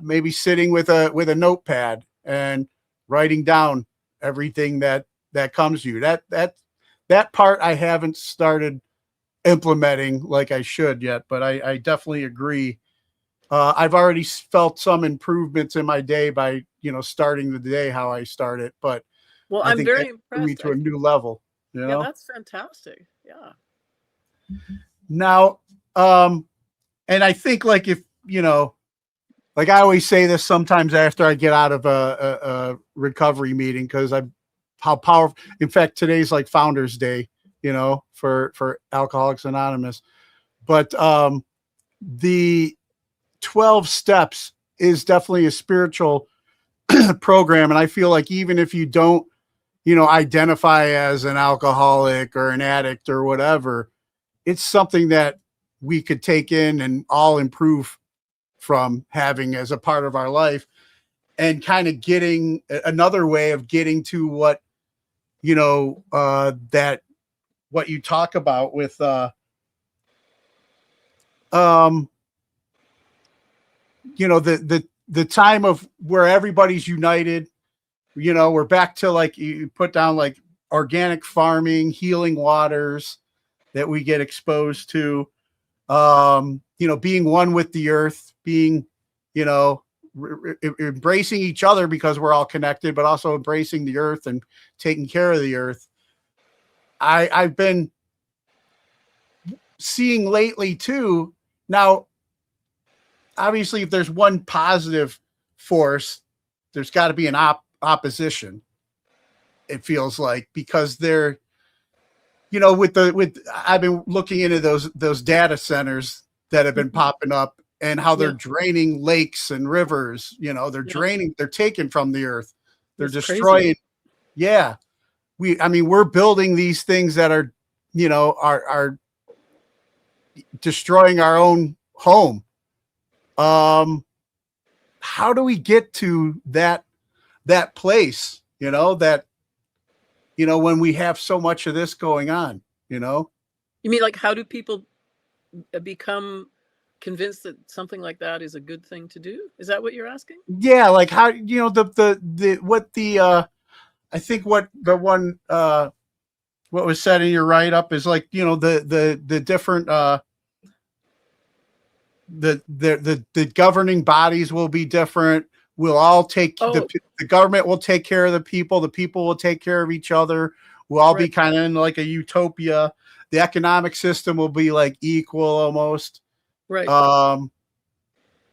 maybe sitting with a notepad and writing down everything that comes to you. That part I haven't started implementing like I should yet, but I definitely agree. I've already felt some improvements in my day by, starting the day how I start it, but well, I'm very impressed. To a new level. Yeah, that's fantastic. Yeah. Now, and I think, like, if, like I always say this sometimes after I get out of a recovery meeting, because how powerful. In fact, today's like Founders Day, for Alcoholics Anonymous. But the 12 steps is definitely a spiritual program. And I feel like even if you don't, identify as an alcoholic or an addict or whatever, it's something that we could take in and all improve from having as a part of our life, and kind of getting another way of getting to what that what you talk about with the time of where everybody's united. We're back to, like, you put down, like, organic farming, healing waters that we get exposed to, being one with the earth, being, embracing each other because we're all connected, but also embracing the earth and taking care of the earth. I've been seeing lately too. Now, obviously, if there's one positive force, there's got to be an opposition. It feels like, because they're, I've been looking into those data centers that have been popping up, and how they're draining lakes and rivers. They're taken from the earth. They're destroying. Crazy. Yeah. We're building these things that are, are destroying our own home. How do we get to that place, when we have so much of this going on, You mean, like, how do people become convinced that something like that is a good thing to do? Is that what you're asking? Yeah, like, how, I think what was said in your write-up is, like, the different the governing bodies will be different. We'll all take the government will take care of the people will take care of each other. We'll all be kind of in, like, a utopia. The economic system will be, like, equal almost. Right.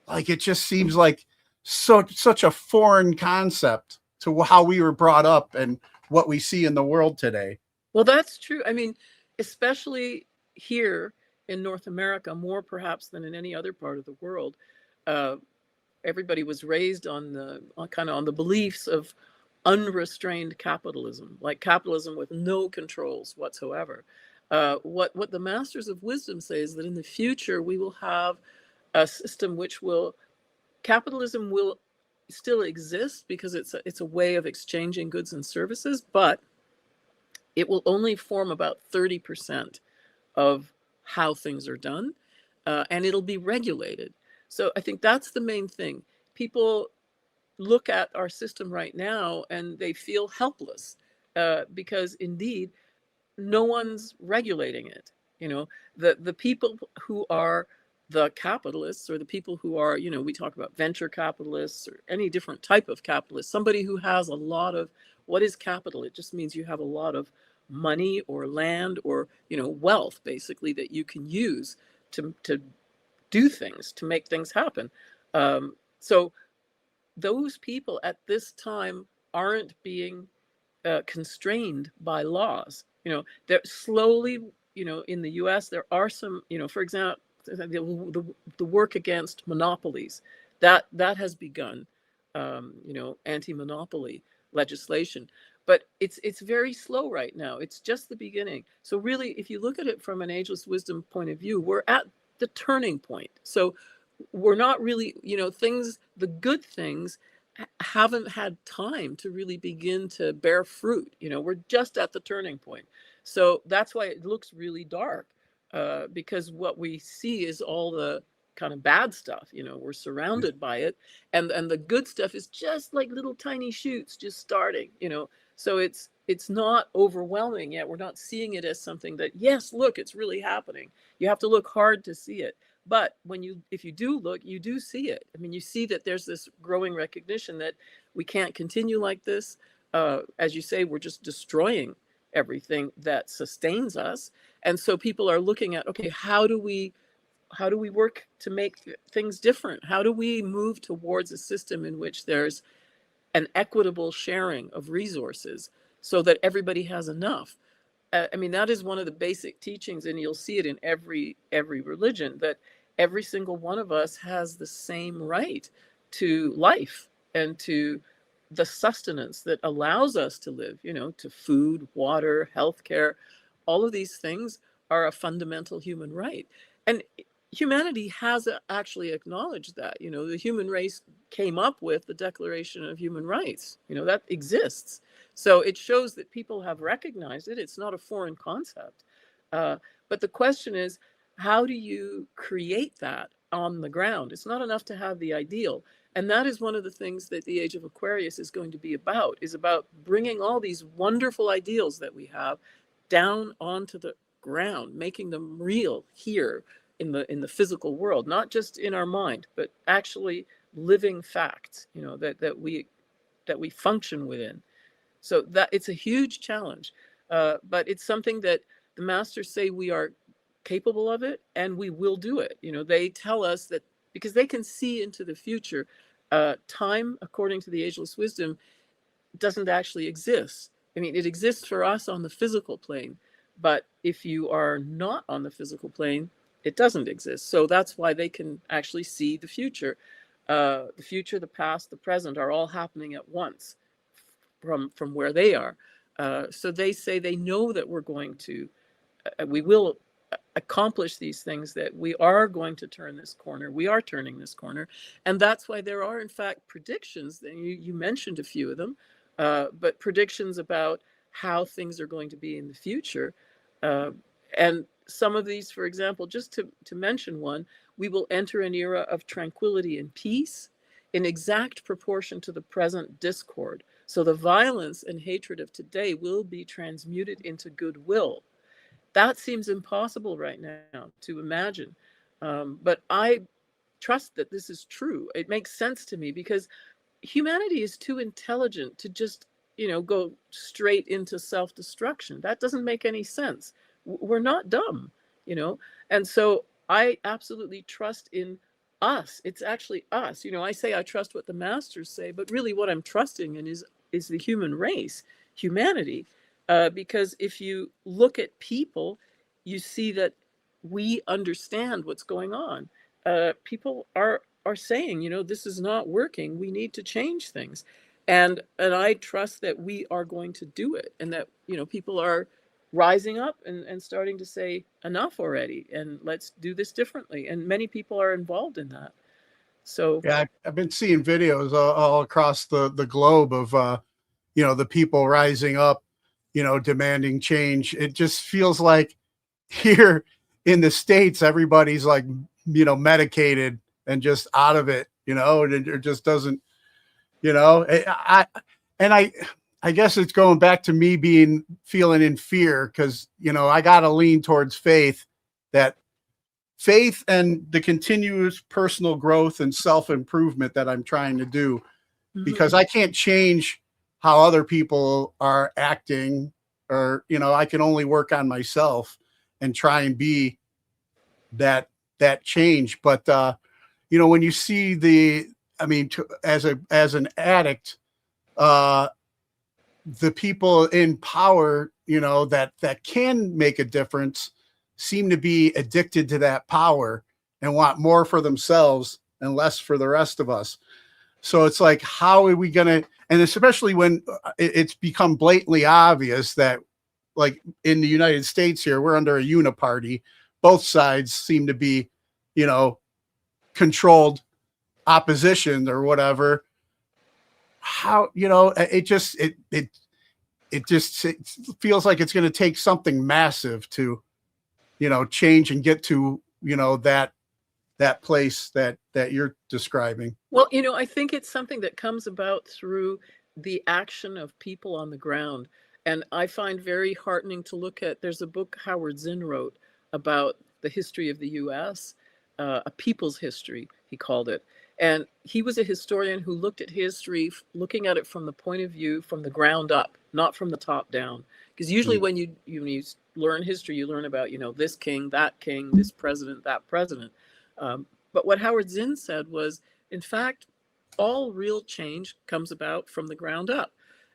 Like, it just seems like such a foreign concept to how we were brought up and what we see in the world today. Well, that's true. Especially here in North America, more perhaps than in any other part of the world, everybody was raised on the beliefs of unrestrained capitalism, like capitalism with no controls whatsoever. What the Masters of Wisdom say is that in the future we will have a system capitalism will still exist, because it's a way of exchanging goods and services, but it will only form about 30% of how things are done, and it'll be regulated. So I think that's the main thing. People look at our system right now and they feel helpless, because indeed no one's regulating it. The people who are the capitalists, or the people who are, we talk about venture capitalists or any different type of capitalist, somebody who has a lot of, what is capital? It just means you have a lot of money or land or, wealth, basically, that you can use to do things, to make things happen. So those people at this time aren't being constrained by laws. They're slowly, in the US, there are some, for example, the work against monopolies, that has begun, anti-monopoly legislation. But it's very slow right now. It's just the beginning. So really, if you look at it from an ageless wisdom point of view, we're at the turning point. So we're not really, the good things haven't had time to really begin to bear fruit. We're just at the turning point. So that's why it looks really dark, because what we see is all the kind of bad stuff. We're surrounded by it, and the good stuff is just like little tiny shoots just starting. So it's not overwhelming yet. We're not seeing it as something that, yes, look, it's really happening. You have to look hard to see it. But if you do look, you do see it. You see that there's this growing recognition that we can't continue like this. As you say, we're just destroying everything that sustains us. And so people are looking at, okay, how do we work to make things different? How do we move towards a system in which there's an equitable sharing of resources so that everybody has enough? That is one of the basic teachings, and you'll see it in every religion, that every single one of us has the same right to life and to the sustenance that allows us to live, to food, water, healthcare. All of these things are a fundamental human right. And humanity has actually acknowledged that. The human race came up with the Declaration of Human Rights. That exists. So it shows that people have recognized it. It's not a foreign concept. But the question is, how do you create that on the ground? It's not enough to have the ideal. And that is one of the things that the Age of Aquarius is going to be about, is about bringing all these wonderful ideals that we have down onto the ground, making them real here in the physical world, not just in our mind, but actually living facts, that we function within. So that it's a huge challenge, but it's something that the masters say we are capable of it, and we will do it. They tell us that because they can see into the future. Time, according to the ageless wisdom, doesn't actually exist. I mean, it exists for us on the physical plane, but if you are not on the physical plane, it doesn't exist. So that's why they can actually see the future. The future, the past, the present are all happening at once from where they are. So they say they know that we're going to, we will accomplish these things, that we are going to turn this corner. We are turning this corner. And that's why there are, in fact, predictions. You mentioned a few of them, but predictions about how things are going to be in the future. And some of these, for example, just to mention one, we will enter an era of tranquility and peace in exact proportion to the present discord. So the violence and hatred of today will be transmuted into goodwill. That seems impossible right now to imagine. But I trust that this is true. It makes sense to me because humanity is too intelligent to just, go straight into self-destruction. That doesn't make any sense. We're not dumb, And so I absolutely trust in us. It's actually us. I say I trust what the masters say, but really what I'm trusting in is the human race, humanity. Because if you look at people, you see that we understand what's going on. People are saying, this is not working. We need to change things. And I trust that we are going to do it, and that, people are rising up and starting to say enough already, and let's do this differently. And many people are involved in that. So yeah, I've been seeing videos all across the globe of, the people rising up, demanding change. It just feels like here in the States, everybody's like, medicated and just out of it, and it just doesn't, I guess it's going back to me feeling in fear, because, I got to lean towards faith and the continuous personal growth and self-improvement that I'm trying to do, because I can't change how other people are acting, or, I can only work on myself and try and be that change. But, when you see as an addict, the people in power, that can make a difference, seem to be addicted to that power and want more for themselves and less for the rest of us. So it's like, how are we going to, and especially when it's become blatantly obvious that, like in the United States here, we're under a uniparty. Both sides seem to be, controlled opposition or whatever. How, it just feels like it's going to take something massive to, change and get to, that place that you're describing. Well, I think it's something that comes about through the action of people on the ground. And I find very heartening to look at, there's a book Howard Zinn wrote about the history of the US, a people's history, he called it. And he was a historian who looked at history, looking at it from the point of view from the ground up, not from the top down. Because usually when you learn history, you learn about, this king, this president, that president. But what Howard Zinn said was, in fact, all real change comes about from the ground up.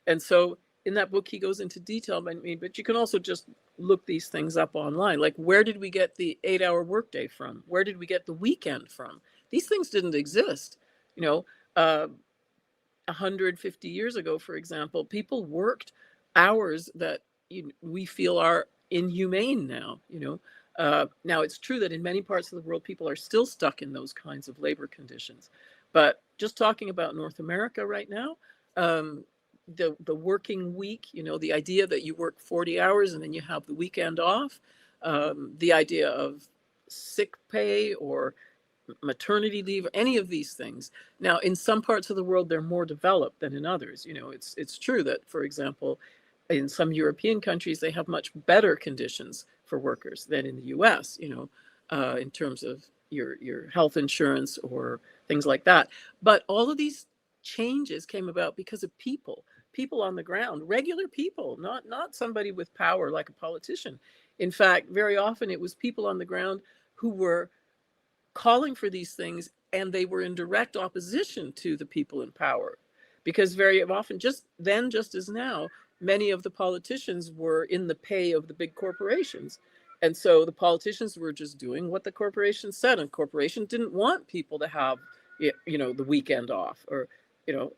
And so in that book, he goes into detail, but you can also just look these things up online. Like, where did we get the 8-hour workday from? Where did we get the weekend from? These things didn't exist. 150 years ago, for example, people worked hours that we feel are inhumane now. Now, it's true that in many parts of the world, people are still stuck in those kinds of labor conditions. But just talking about North America right now, the working week, the idea that you work 40 hours and then you have the weekend off, the idea of sick pay or maternity leave, any of these things. Now, in some parts of the world, they're more developed than in others. It's true that, for example, in some European countries, they have much better conditions for workers than in the U.S. In terms of your health insurance or things like that. But all of these changes came about because of people on the ground, regular people, not somebody with power like a politician. In fact, very often it was people on the ground who were calling for these things, and they were in direct opposition to the people in power, because very often, just as now, many of the politicians were in the pay of the big corporations, and so the politicians were just doing what the corporations said, and corporations didn't want people to have the weekend off, or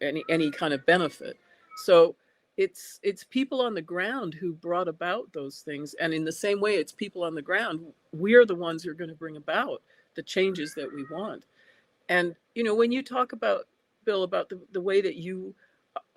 any kind of benefit. So it's people on the ground who brought about those things, and in the same way, it's people on the ground, we're the ones who are going to bring about the changes that we want. And when you talk about, Bill, about the way that you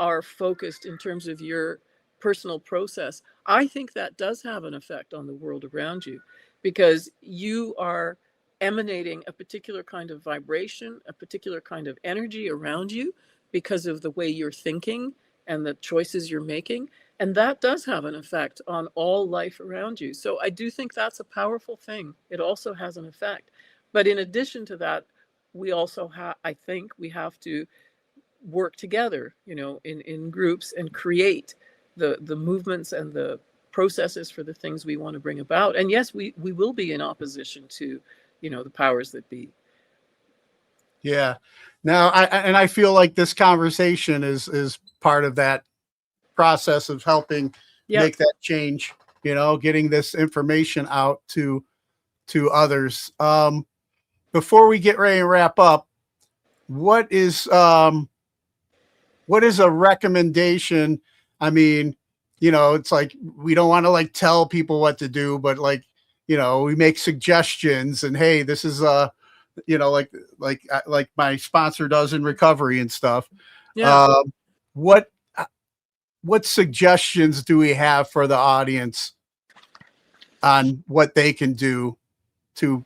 are focused in terms of your personal process, I think that does have an effect on the world around you, because you are emanating a particular kind of vibration, a particular kind of energy around you because of the way you're thinking and the choices you're making. And that does have an effect on all life around you. So I do think that's a powerful thing. It also has an effect. But in addition to that, we also I think we have to work together, in groups, and create the movements and the processes for the things we want to bring about. And yes, we will be in opposition to, the powers that be. Yeah. Now, I feel like this conversation is part of that process of helping make that change, getting this information out to others. Before we get ready to wrap up, what is a recommendation? I mean, it's like, we don't want to tell people what to do, but we make suggestions, and hey, this is like my sponsor does in recovery and stuff. Yeah. What suggestions do we have for the audience on what they can do to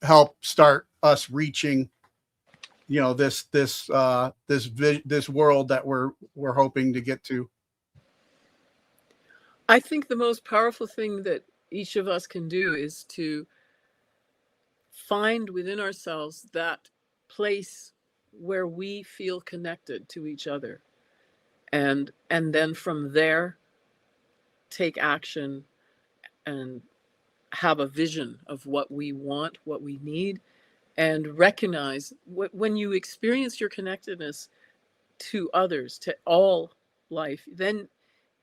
help start us reaching, this world that we're hoping to get to? I think the most powerful thing that each of us can do is to find within ourselves that place where we feel connected to each other, and then from there take action and have a vision of what we want, what we need, and recognize when you experience your connectedness to others, to all life, then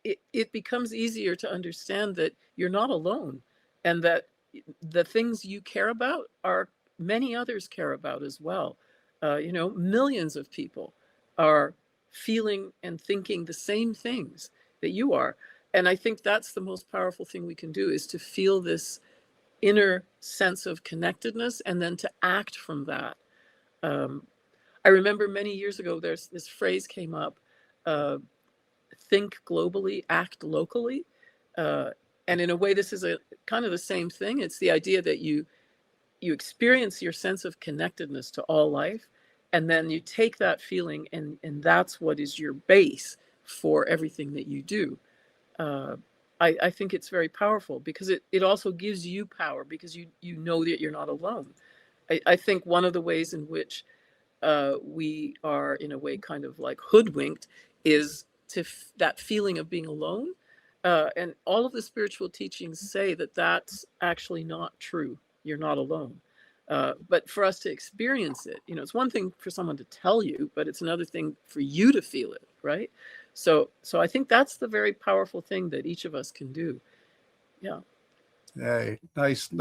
it becomes easier to understand that you're not alone, and that the things you care about are many others care about as well. Millions of people are feeling and thinking the same things that you are. And I think that's the most powerful thing we can do, is to feel this inner sense of connectedness and then to act from that. I remember many years ago, there's this phrase came up, think globally, act locally. And in a way, this is a kind of the same thing. It's the idea that you experience your sense of connectedness to all life, and then you take that feeling, and that's what is your base for everything that you do. I think it's very powerful, because it also gives you power, because you know that you're not alone. I think one of the ways in which we are, in a way, kind of like hoodwinked is to that feeling of being alone. And all of the spiritual teachings say that that's actually not true. You're not alone. But for us to experience it, it's one thing for someone to tell you, but it's another thing for you to feel it, right? So I think that's the very powerful thing that each of us can do. Yeah. Hey, nice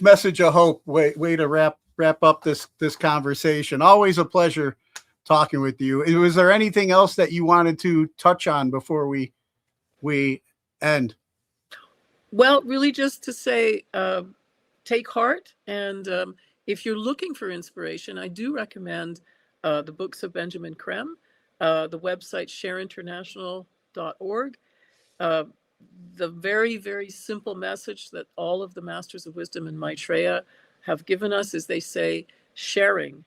message of hope. Way to wrap up this conversation. Always a pleasure talking with you. Was there anything else that you wanted to touch on before we end? Well, really just to say, take heart, and if you're looking for inspiration, I do recommend the books of Benjamin Creme, the website shareinternational.org. The very, very simple message that all of the Masters of Wisdom and Maitreya have given us is they say, sharing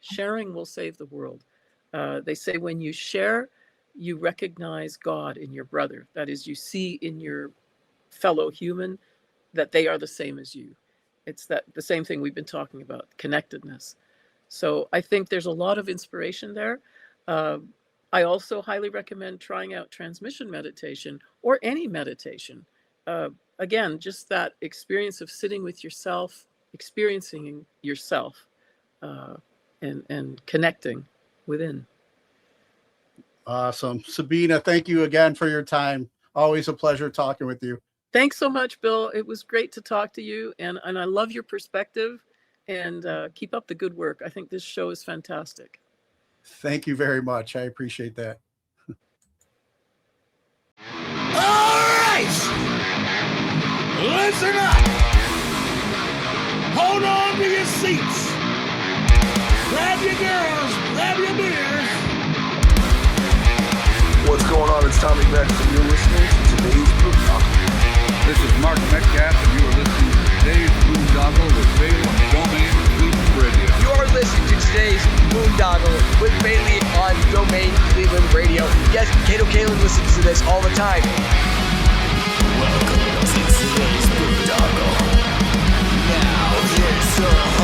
will save the world. They say when you share, you recognize God in your brother. That is, you see in your fellow human that they are the same as you. It's the same thing we've been talking about, connectedness. So I think there's a lot of inspiration there. I also highly recommend trying out transmission meditation or any meditation. Again, just that experience of sitting with yourself, experiencing yourself, and connecting within. Awesome. Sabina, thank you again for your time. Always a pleasure talking with you. Thanks so much, Bill. It was great to talk to you, and I love your perspective, and keep up the good work. I think this show is fantastic. Thank you very much. I appreciate that. All right! Listen up! Hold on to your seats. Grab your girls, grab your beers. What's going on? It's Tommy Beck, and you're listening to today's Boondoggle. This is Mark Metcalf, and you are listening to today's Boondoggle with Bailey on Domain Cleveland Radio. You're listening to today's Boondoggle with Bailey on Domain Cleveland Radio. Yes, Kato Kalin listens to this all the time. Welcome to today's Boondoggle. Now here's some